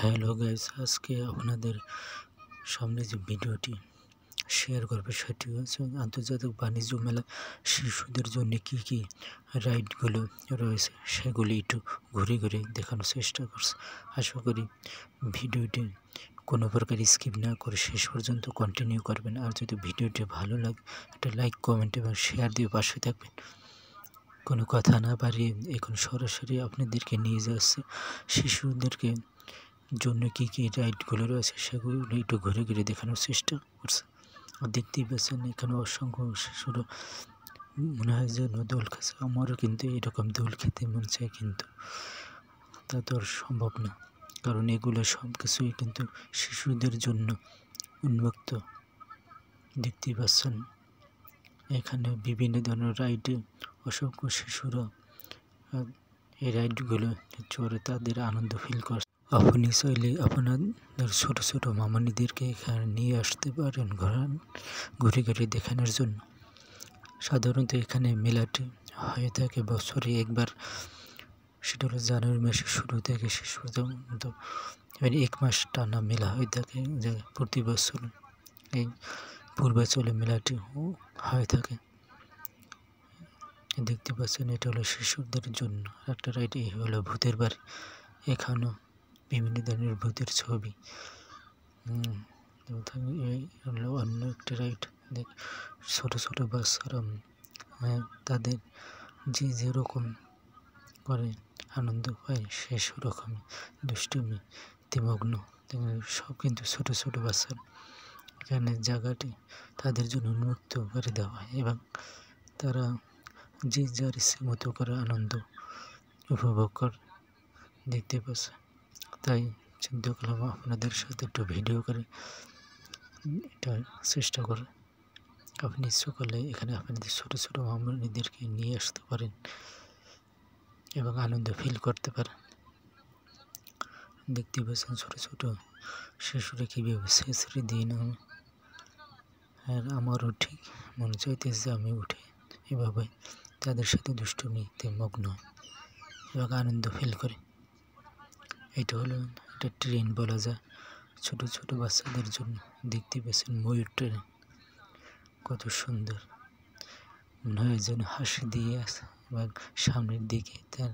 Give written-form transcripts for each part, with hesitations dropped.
Hello guys, আজকে আপনাদের সামনে যে ভিডিওটি শেয়ার করবে সেটি হচ্ছে আন্তর্জাতিক বাণিজ্য মেলা শিশুদের জন্য কী কী রাইডগুলো রয়েছে সেগুলি একটু ঘুরে ঘুরে দেখানোর চেষ্টা করছে। আশা করি ভিডিওটি কোনো প্রকার স্কিপ না করে শেষ পর্যন্ত কন্টিনিউ করবেন। আর যদি ভিডিওটি ভালো লাগে একটা লাইক, কমেন্ট এবং শেয়ার দিয়ে পাশে থাকবেন। কোনো কথা না বাড়িয়ে এখন সরাসরি আপনাদেরকে নিয়ে যাচ্ছে শিশুদেরকে জন্য কী কী রাইডগুলো রয়েছে সেগুলো একটু ঘুরে ঘুরে দেখানোর চেষ্টা করছে। আর দেখতেই পাচ্ছেন এখানে অসংখ্য শিশুরা মনে হয় যেন দোল খাচ্ছে। আমারও কিন্তু এরকম দোল খেতে মন চায়, কিন্তু তা তো আর সম্ভব না, কারণ এগুলো সব কিছুই কিন্তু শিশুদের জন্য উন্মুক্ত। দেখতেই পাচ্ছেন এখানে বিভিন্ন ধরনের রাইডে অসংখ্য শিশুরা এই রাইডগুলো চড়ে তাদের আনন্দ ফিল করছে। আপনি চাইলে আপনাদের ছোট ছোট মামানিদেরকে এখানে নিয়ে আসতে পারেন ঘুরে ঘুরে দেখানোর জন্য। সাধারণত এখানে মেলাটি হয়ে থাকে বছরে একবার, সেটা হলো জানুয়ারি মাসের শুরু থেকে শেষ পর্যন্ত। এবার 1 মাস টানা মেলা হয়ে থাকে, যে প্রতি বছর এই পূর্বাচলে মেলাটি হয়ে থাকে। দেখতে পাচ্ছেন এটা হলো শিশুদের জন্য একটা রাইড। এই হলো ভূতের বাড়ি, এখানেও বিভিন্ন ধরনের ভূতের ছবি এই হলো অন্য একটা রাইড। ছোট ছোট বাচ্চারা তাদের যেরকম করে আনন্দ পায় সে সেরকমই দুষ্টুমিতে মগ্ন। সব কিন্তু ছোট ছোট বাচ্চারা। এখানে জায়গাটি তাদের জন্য উন্মুক্ত করে দেওয়া হয় এবং তারা যে যার ইচ্ছে মতো করে আনন্দ উপভোগ করে। দেখতে পাচ্ছে, তাই চিন্তা করলাম আপনাদের সাথে একটু ভিডিও করে এটা চেষ্টা করে। আপনি ইচ্ছে করলে এখানে আপনাদের ছোটো ছোটো মামুনিদেরকে নিয়ে আসতে পারেন এবং আনন্দ ফিল করতে পারেন। দেখতে পাচ্ছেন ছোটো ছোটো শিশুরা কীভাবে ছেঁচড়ে দিয়ে নামে। আর আমারও ঠিক মনে চাইতেছে আমি উঠে এভাবে তাদের সাথে দুষ্টুমিতে মগ্ন এবং আনন্দ ফিল করে। এটা হলো একটা ট্রেন বলা যায় ছোট ছোট বাচ্চাদের জন্য। দেখতে পাচ্ছেন ময়ূর ট্রেন, কত সুন্দর, মনে হয় যেন হাসি দিয়ে আছে এবং সামনের দিকে তার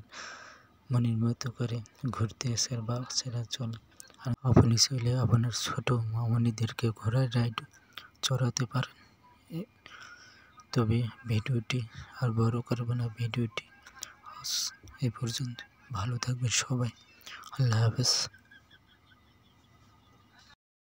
মনের মতো করে ঘুরতে আসে আর বাচ্চারা চলে। আর আপনি চাইলে আপনার ছোট মামনিদেরকে ঘোড়ার রাইড চড়াতে পারেন। তবে ভিডিওটি আর বড় করবে না, ভিডিওটি এই পর্যন্ত। ভালো থাকবেন সবাই, আল্লাহ হাফেজ।